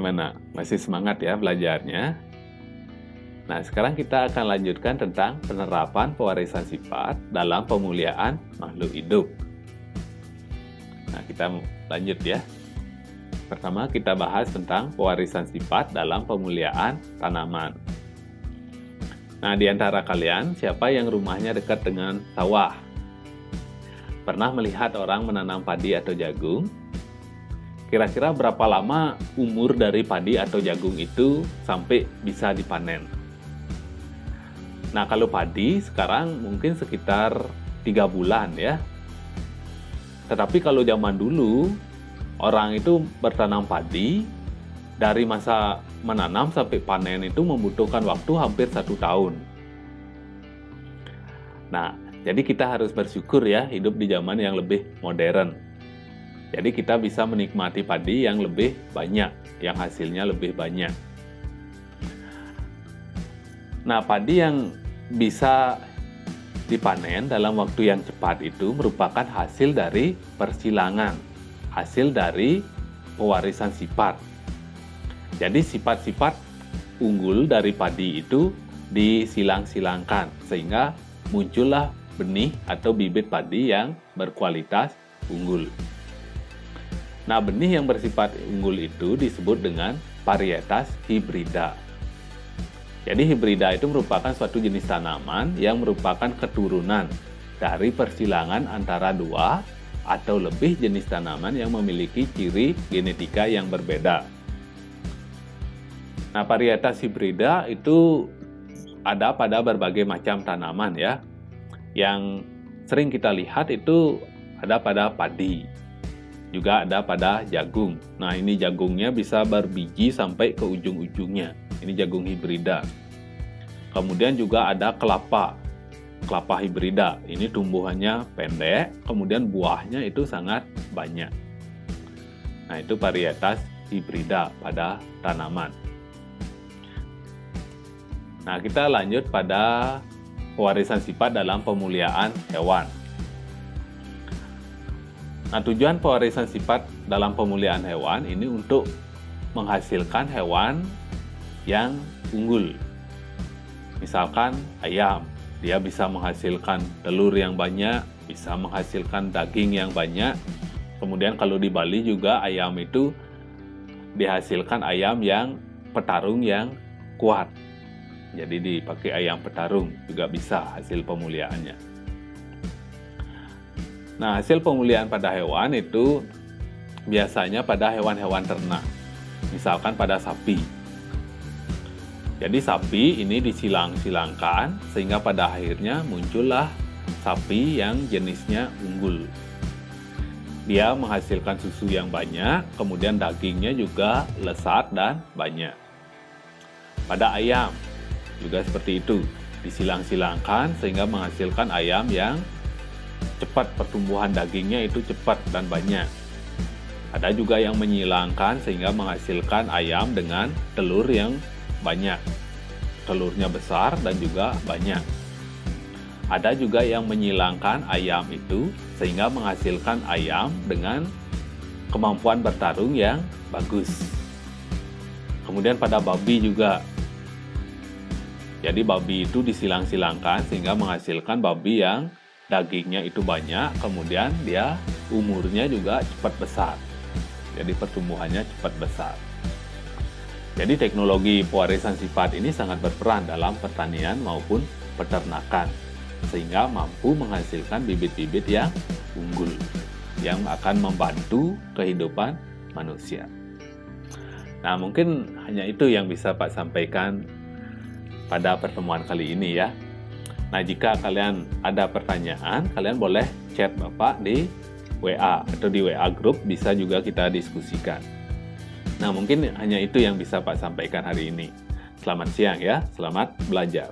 gimana? Masih semangat ya belajarnya? Nah, sekarang kita akan lanjutkan tentang penerapan pewarisan sifat dalam pemuliaan makhluk hidup. Nah, kita lanjut ya. Pertama, kita bahas tentang pewarisan sifat dalam pemuliaan tanaman. Nah, di antara kalian, siapa yang rumahnya dekat dengan sawah? Pernah melihat orang menanam padi atau jagung? Kira-kira berapa lama umur dari padi atau jagung itu sampai bisa dipanen? Nah, kalau padi sekarang mungkin sekitar 3 bulan ya. Tetapi kalau zaman dulu, orang itu bertanam padi, dari masa menanam sampai panen itu membutuhkan waktu hampir 1 tahun. Nah, jadi kita harus bersyukur ya hidup di zaman yang lebih modern. Jadi kita bisa menikmati padi yang lebih banyak, yang hasilnya lebih banyak. Nah, padi yang bisa dipanen dalam waktu yang cepat itu merupakan hasil dari persilangan, hasil dari pewarisan sifat. Jadi sifat-sifat unggul dari padi itu disilang-silangkan sehingga muncullah benih atau bibit padi yang berkualitas unggul. Nah, benih yang bersifat unggul itu disebut dengan varietas hibrida. Jadi hibrida itu merupakan suatu jenis tanaman yang merupakan keturunan dari persilangan antara 2 atau lebih jenis tanaman yang memiliki ciri genetika yang berbeda. Nah, varietas hibrida itu ada pada berbagai macam tanaman ya. Yang sering kita lihat itu ada pada padi, juga ada pada jagung. Nah, ini jagungnya bisa berbiji sampai ke ujung-ujungnya. Ini jagung hibrida. Kemudian juga ada kelapa hibrida. Ini tumbuhannya pendek, kemudian buahnya itu sangat banyak. Nah, itu varietas hibrida pada tanaman. Nah, kita lanjut pada pewarisan sifat dalam pemuliaan hewan. Nah, tujuan pewarisan sifat dalam pemuliaan hewan ini untuk menghasilkan hewan yang unggul. Misalkan ayam, dia bisa menghasilkan telur yang banyak, bisa menghasilkan daging yang banyak. Kemudian kalau di Bali juga ayam itu dihasilkan ayam yang petarung yang kuat. Jadi dipakai ayam petarung juga bisa hasil pemuliaannya. Nah, hasil pemuliaan pada hewan itu biasanya pada hewan-hewan ternak, misalkan pada sapi. Jadi sapi ini disilang-silangkan sehingga pada akhirnya muncullah sapi yang jenisnya unggul. Dia menghasilkan susu yang banyak, kemudian dagingnya juga lesat dan banyak. Pada ayam juga seperti itu, disilang-silangkan sehingga menghasilkan ayam yang cepat, pertumbuhan dagingnya itu cepat dan banyak. Ada juga yang menyilangkan sehingga menghasilkan ayam dengan telur yang banyak. Telurnya besar dan juga banyak. Ada juga yang menyilangkan ayam itu sehingga menghasilkan ayam dengan kemampuan bertarung yang bagus. Kemudian pada babi juga. Jadi babi itu disilang-silangkan sehingga menghasilkan babi yang dagingnya itu banyak, kemudian dia umurnya juga cepat besar. Jadi pertumbuhannya cepat besar. Jadi teknologi pewarisan sifat ini sangat berperan dalam pertanian maupun peternakan, sehingga mampu menghasilkan bibit-bibit yang unggul, yang akan membantu kehidupan manusia. Nah, mungkin hanya itu yang bisa Pak sampaikan pada pertemuan kali ini ya. Nah, jika kalian ada pertanyaan, kalian boleh chat Bapak di WA atau di WA Group, bisa juga kita diskusikan. Nah, mungkin hanya itu yang bisa Pak sampaikan hari ini. Selamat siang ya, selamat belajar.